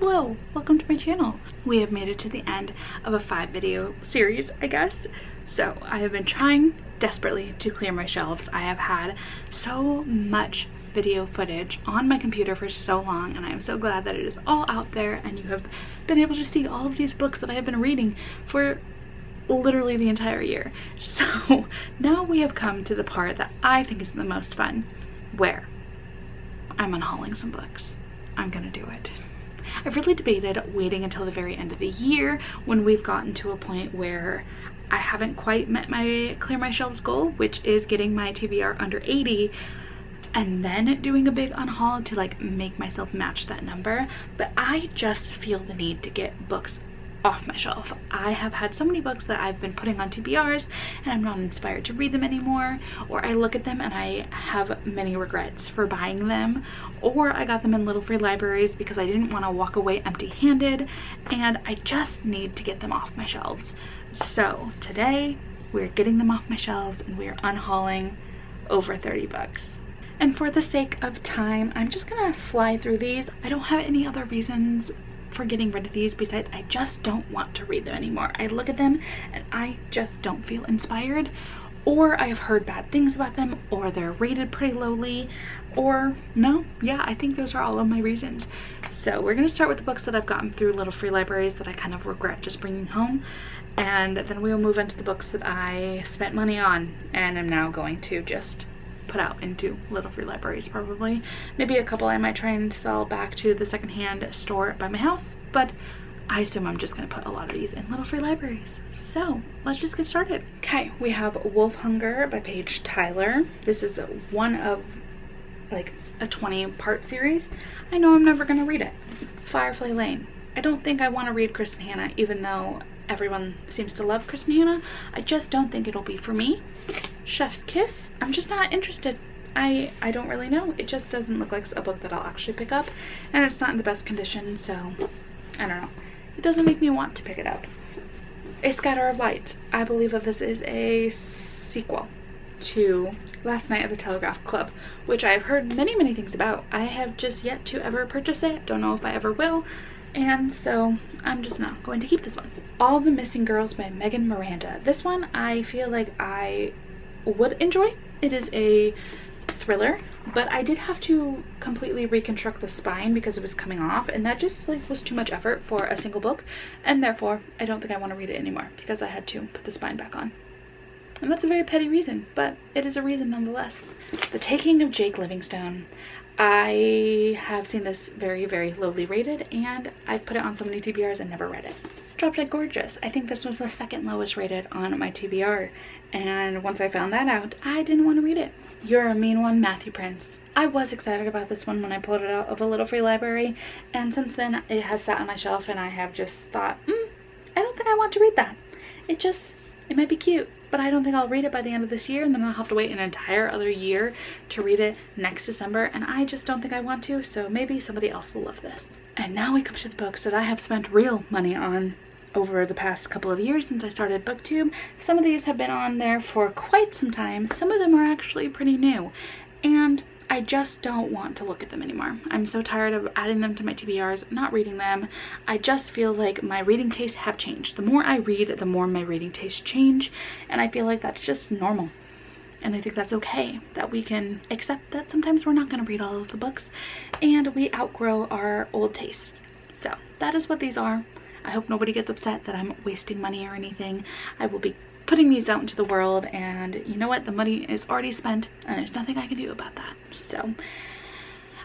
Hello, welcome to my channel. We have made it to the end of a 5-video series, I guess. So I have been trying desperately to clear my shelves. I have had so much video footage on my computer for so long, and I am so glad that it is all out there and you have been able to see all of these books that I have been reading for literally the entire year. So now we have come to the part that I think is the most fun, where I'm unhauling some books. I'm gonna do it. I've really debated waiting until the very end of the year when we've gotten to a point where I haven't quite met my clear my shelves goal, which is getting my TBR under 80, and then doing a big unhaul to like make myself match that number. But I just feel the need to get books off my shelf. I have had so many books that I've been putting on TBRs and I'm not inspired to read them anymore, or I look at them and I have many regrets for buying them, or I got them in little free libraries because I didn't want to walk away empty-handed, and I just need to get them off my shelves. So today we're getting them off my shelves and we're unhauling over 30 books. And for the sake of time, I'm just gonna fly through these. I don't have any other reasons for getting rid of these besides I just don't want to read them anymore. I look at them and I just don't feel inspired, or I've heard bad things about them, or they're rated pretty lowly, or no, yeah, I think those are all of my reasons. So we're gonna start with the books that I've gotten through little free libraries that I kind of regret just bringing home, and then we'll move into the books that I spent money on and am now going to just put out into little free libraries. Probably maybe a couple I might try and sell back to the secondhand store by my house, but I assume I'm just gonna put a lot of these in little free libraries. So let's just get started. Okay, we have Wolf Hunger by Paige Tyler. This is one of like a 20-part series. I know I'm never gonna read it. Firefly Lane. I don't think I want to read Kristen Hannah, even though everyone seems to love Kristen Hannah. I just don't think it'll be for me. Chef's Kiss. I'm just not interested. I don't really know. It just doesn't look like a book that I'll actually pick up, and it's not in the best condition, so I don't know. It doesn't make me want to pick it up. A Scatter of Light. I believe that this is a sequel to Last Night at the Telegraph Club, which I've heard many things about. I have just yet to ever purchase it. Don't know if I ever will, and so I'm just not going to keep this one. All the Missing Girls by Megan Miranda. This one I feel like I would enjoy. It is a thriller, but I did have to completely reconstruct the spine because it was coming off, and that just like was too much effort for a single book, and therefore I don't think I want to read it anymore because I had to put the spine back on. And that's a very petty reason, but it is a reason nonetheless. The Taking of Jake Livingstone. I have seen this very lowly rated, and I've put it on so many TBRs and never read it. Drop Dead Gorgeous. I think this was the second lowest rated on my TBR, and once I found that out, I didn't want to read it. You're a Mean One, Matthew Prince. I was excited about this one when I pulled it out of a little free library, and since then it has sat on my shelf and I have just thought, I don't think I want to read that. It might be cute, but I don't think I'll read it by the end of this year, and then I'll have to wait an entire other year to read it next December, and I just don't think I want to, so maybe somebody else will love this. And now we come to the books that I have spent real money on over the past couple of years since I started BookTube. Some of these have been on there for quite some time. Some of them are actually pretty new, and I just don't want to look at them anymore. I'm so tired of adding them to my TBRs, not reading them. I just feel like my reading tastes have changed. The more I read, the more my reading tastes change, and I feel like that's just normal. And I think that's okay, that we can accept that sometimes we're not going to read all of the books and we outgrow our old tastes. So that is what these are. I hope nobody gets upset that I'm wasting money or anything. I will be putting these out into the world, and you know what? The money is already spent and there's nothing I can do about that. So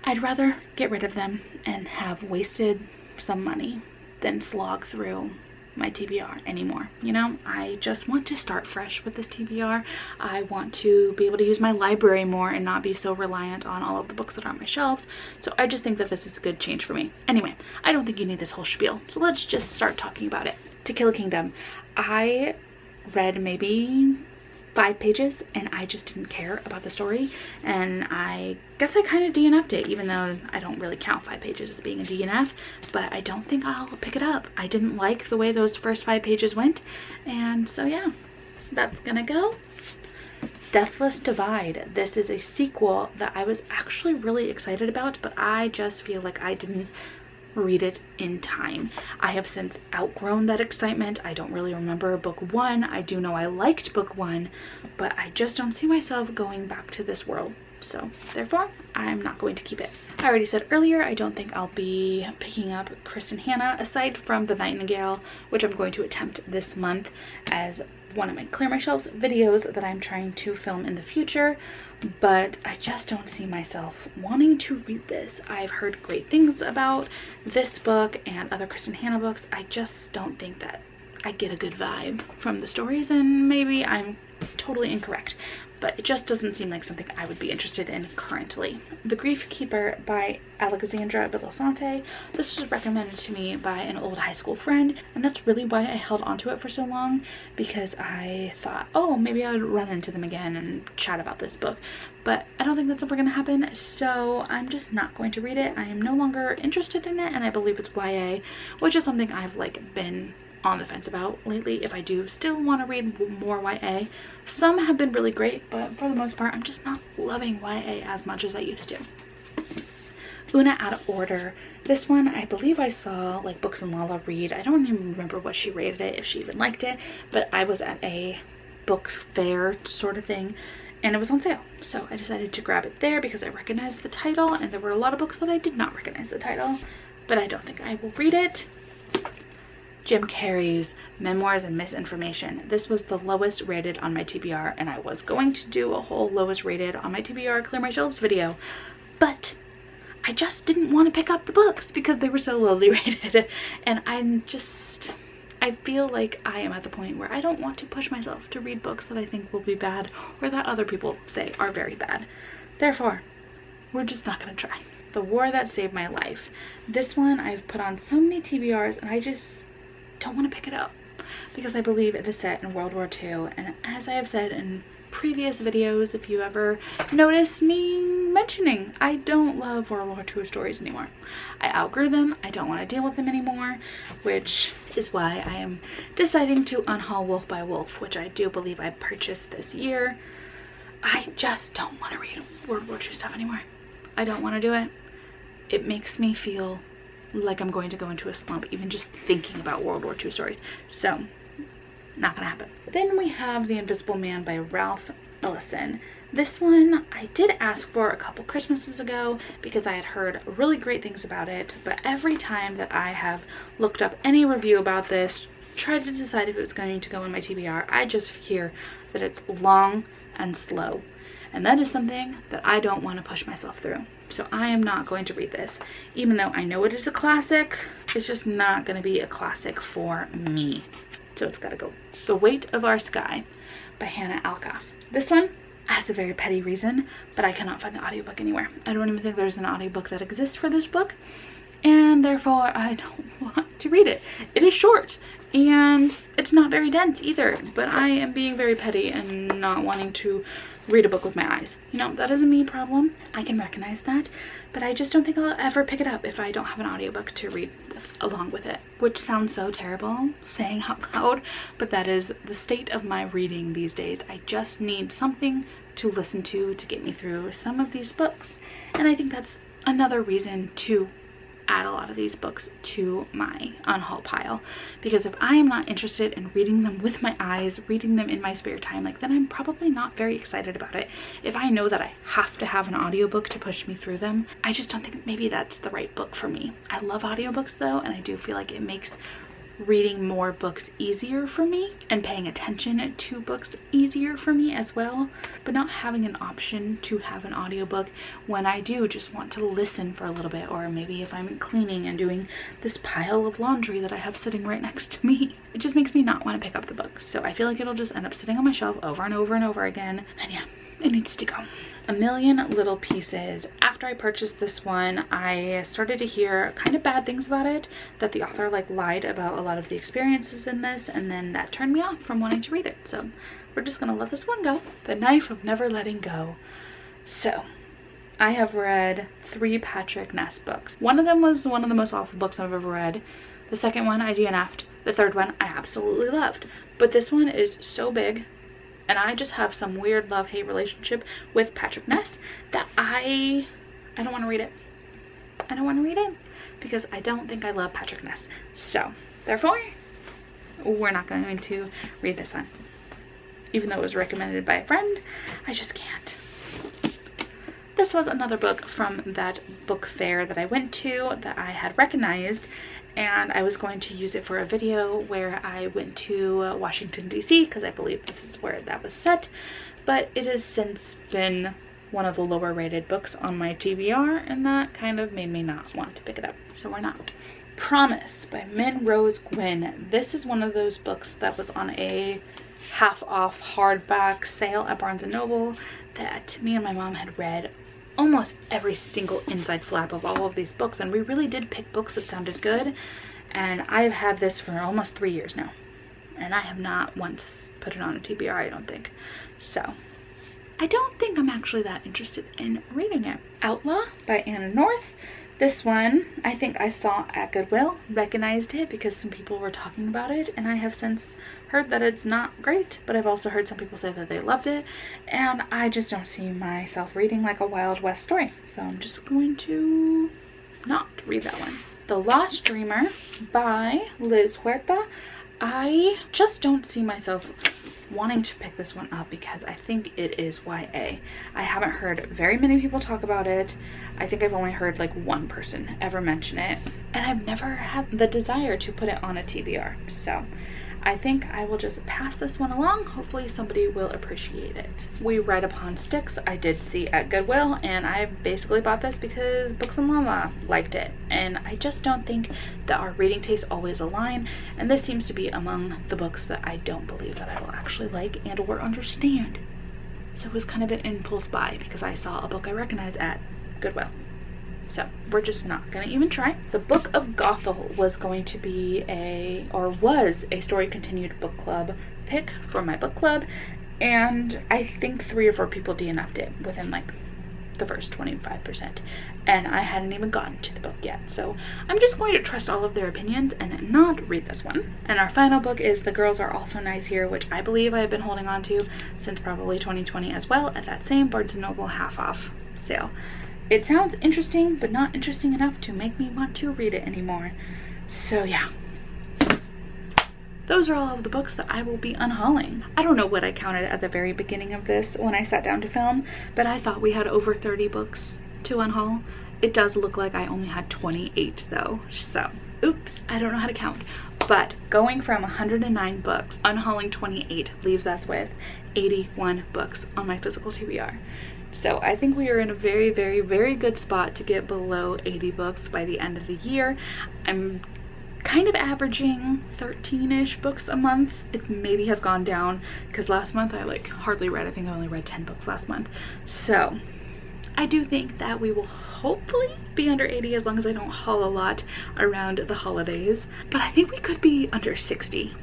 I'd rather get rid of them and have wasted some money than slog through my TBR anymore. You know, I just want to start fresh with this TBR. I want to be able to use my library more and not be so reliant on all of the books that are on my shelves. So I just think that this is a good change for me. Anyway, I don't think you need this whole spiel, so let's just start talking about it. To Kill a Kingdom. I read maybe 5 pages and I just didn't care about the story, and I guess I kind of DNF'd it, even though I don't really count 5 pages as being a DNF, but I don't think I'll pick it up. I didn't like the way those first 5 pages went, and so yeah, that's gonna go. Deathless Divide. This is a sequel that I was actually really excited about, but I just feel like I didn't read it in time. I have since outgrown that excitement. I don't really remember book one. I do know I liked book one, but I just don't see myself going back to this world. So therefore, I'm not going to keep it. I already said earlier, I don't think I'll be picking up Kristen Hannah, aside from the Nightingale, which I'm going to attempt this month as one of my Clear My Shelves videos that I'm trying to film in the future. But I just don't see myself wanting to read this. I've heard great things about this book and other Kristen Hannah books. I just don't think that I get a good vibe from the stories, and maybe I'm totally incorrect, but it just doesn't seem like something I would be interested in currently. The Grief Keeper by Alexandra Villasante. This was recommended to me by an old high school friend, and that's really why I held onto it for so long, because I thought, oh, maybe I would run into them again and chat about this book. But I don't think that's ever going to happen, so I'm just not going to read it. I am no longer interested in it, and I believe it's YA, which is something I've been on the fence about lately. If I do still want to read more YA, some have been really great, but for the most part I'm just not loving YA as much as I used to. Una Out of Order. This one I believe I saw Books and Lala read. I don't even remember what she rated it, if she even liked it, but I was at a book fair sort of thing and it was on sale, so I decided to grab it there because I recognized the title, and there were a lot of books that I did not recognize the title, but I don't think I will read it. Jim Carrey's Memoirs and Misinformation. This was the lowest rated on my TBR, and I was going to do a whole lowest rated on my TBR Clear My Shelves video, but I just didn't want to pick up the books because they were so lowly rated, and I feel like I am at the point where I don't want to push myself to read books that I think will be bad or that other people say are very bad. Therefore, we're just not going to try. The War That Saved My Life. This one I've put on so many TBRs, and I just don't want to pick it up because I believe it is set in World War II, and as I have said in previous videos, if you ever notice me mentioning, I don't love World War II stories anymore. I outgrew them. I don't want to deal with them anymore, which is why I am deciding to unhaul Wolf by Wolf, which I do believe I purchased this year. I just don't want to read World War II stuff anymore. I don't want to do it. It makes me feel like I'm going to go into a slump even just thinking about World War II stories. So, not gonna happen. Then we have The Invisible Man by Ralph Ellison. This one I did ask for a couple Christmases ago because I had heard really great things about it, but every time that I have looked up any review about this, tried to decide if it was going to go in my TBR, I just hear that it's long and slow. And that is something that I don't want to push myself through. So I am not going to read this. Even though I know it is a classic, it's just not going to be a classic for me. So it's got to go. The Weight of Our Sky by Hannah Alcoff. This one has a very petty reason, but I cannot find the audiobook anywhere. I don't even think there's an audiobook that exists for this book, and therefore I don't want to read it. It is short, and it's not very dense either, but I am being very petty and not wanting to read a book with my eyes. You know, that is a me problem. I can recognize that, but I just don't think I'll ever pick it up if I don't have an audiobook to read along with it, which sounds so terrible saying out loud, but that is the state of my reading these days. I just need something to listen to get me through some of these books, and I think that's another reason to add a lot of these books to my unhaul pile, because if I am not interested in reading them with my eyes, reading them in my spare time, then I'm probably not very excited about it. If I know that I have to have an audiobook to push me through them, I just don't think maybe that's the right book for me. I love audiobooks though, and I do feel like it makes reading more books easier for me and paying attention to books easier for me as well, but not having an option to have an audiobook when I do just want to listen for a little bit, or maybe if I'm cleaning and doing this pile of laundry that I have sitting right next to me. It just makes me not want to pick up the book, so I feel like it'll just end up sitting on my shelf over and over and over again, and yeah, it needs to go. A Million Little Pieces. After I purchased this one, I started to hear kind of bad things about it, that the author lied about a lot of the experiences in this, and then that turned me off from wanting to read it. So we're just gonna let this one go. The Knife of Never Letting Go. So I have read 3 Patrick Ness books. One of them was one of the most awful books I've ever read. The second one I DNF'd. The third one I absolutely loved. But this one is so big, and I just have some weird love-hate relationship with Patrick Ness that I don't want to read it. I don't want to read it. because I don't think I love Patrick Ness. So therefore, we're not going to read this one. Even though it was recommended by a friend, I just can't. This was another book from that book fair that I went to that I had recognized, and I was going to use it for a video where I went to Washington, D.C. because I believe this is where that was set, but it has since been one of the lower rated books on my TBR, and that kind of made me not want to pick it up, so we're not. Promise by Min Rose Gwyn. This is one of those books that was on a half off hardback sale at Barnes & Noble that me and my mom had read almost every single inside flap of all of these books, and we really did pick books that sounded good, and I've had this for almost 3 years now, and I have not once put it on a TBR, I don't think. So I don't think I'm actually that interested in reading it. Outlaw by Anna North. This one I think I saw at Goodwill, recognized it because some people were talking about it, and I have since heard that it's not great, but I've also heard some people say that they loved it, and I just don't see myself reading like a Wild West story, so I'm just going to not read that one. The Lost Dreamer by Liz Huerta. I just don't see myself wanting to pick this one up because I think it is YA. I haven't heard very many people talk about it. I think I've only heard like one person ever mention it, and I've never had the desire to put it on a TBR, so I think I will just pass this one along. Hopefully somebody will appreciate it. We Ride Upon Sticks I did see at Goodwill, and I basically bought this because Books and Lala liked it, and I just don't think that our reading tastes always align, and this seems to be among the books that I don't believe that I will actually like and or understand. So it was kind of an impulse buy because I saw a book I recognize at Goodwill. So we're just not gonna even try. The Book of Gothel was going to be was a Story Continued book club pick for my book club, and I think 3 or 4 people DNF'd it within like the first 25%, and I hadn't even gotten to the book yet, so I'm just going to trust all of their opinions and not read this one. And our final book is The Girls Are Also Nice Here, which I believe I've been holding on to since probably 2020 as well, at that same Barnes & Noble half off sale. It sounds interesting, but not interesting enough to make me want to read it anymore. So yeah. Those are all of the books that I will be unhauling. I don't know what I counted at the very beginning of this when I sat down to film, but I thought we had over 30 books to unhaul. It does look like I only had 28 though, so oops, I don't know how to count. But going from 109 books, unhauling 28 leaves us with 81 books on my physical TBR. So I think we are in a very, very, very good spot to get below 80 books by the end of the year. I'm kind of averaging 13-ish books a month. It maybe has gone down because last month I like hardly read. I think I only read 10 books last month. So I do think that we will hopefully be under 80 as long as I don't haul a lot around the holidays. But I think we could be under 60,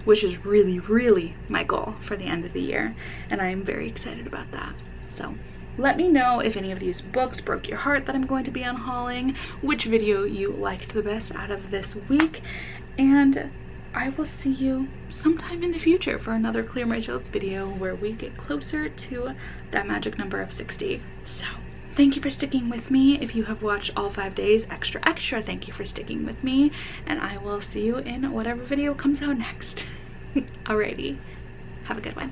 which is really, really my goal for the end of the year. And I am very excited about that. So let me know if any of these books broke your heart that I'm going to be unhauling, which video you liked the best out of this week, and I will see you sometime in the future for another Clear My Shelves video where we get closer to that magic number of 60. So thank you for sticking with me. If you have watched all 5 days, extra thank you for sticking with me, and I will see you in whatever video comes out next. Alrighty, have a good one.